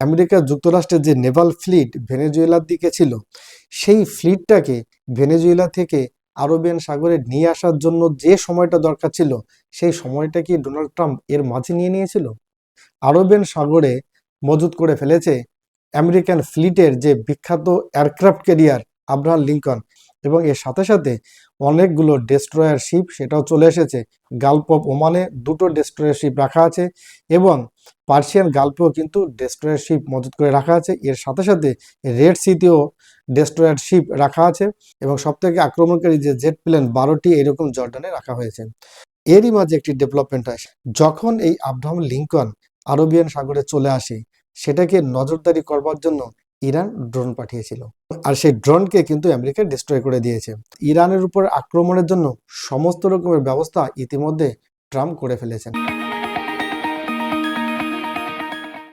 America যুক্তরাষ্ট্রের যে Naval fleet ভেনেজুয়েলার দিকে ছিল, সেই ফ্লিটটাকে ভেনেজুয়েলা থেকে আরবিয়ান সাগরে নিয়ে আসার জন্য যে সময়টা দরকার ছিল, সেই সময়টা কি ডোনাল্ড ট্রাম্প এর মাঝে নিয়ে নিয়েছিল? আরবিয়ান সাগরে মজুত করে ফেলেছে আমেরিকান ফ্লিটের যে বিখ্যাত এয়ারক্রাফট ক্যারিয়ার আব্রাহাম লিঙ্কন, এবং এর সাথে সাথে অনেকগুলো ডেস্ট্রয়ার শিপ সেটাও চলে এসেছে। গালফ অফ ওমানে 2টো ডেস্ট্রয়ার শিপ রাখা আছে, এবং পার্সিয়ান গালফেও কিন্তু ডেস্ট্রয়ার শিপ মজুত করে রাখা আছে। এর সাথে সাথে রেড সিতেও ডেস্ট্রয়ার শিপ রাখা আছে, এবং সবথেকে আক্রমণকারী যে জেট প্লেন 12টি এরকম জর্ডানে রাখা হয়েছে। এরই মাঝে একটি ডেভেলপমেন্ট হয়, যখন এই আব্রাহাম লিঙ্কন আরবিয়ান সাগরে চলে আসে, সেটাকে নজরদারি করবার জন্য ইরান ড্রোন পাঠিয়েছিল, আর সেই ড্রোনকে কিন্তু আমেরিকা ডিস্ট্রয় করে দিয়েছে। ইরানের উপর আক্রমণের জন্য সমস্ত রকমের ব্যবস্থা ইতিমধ্যে ট্রাম্প করে ফেলেছেন।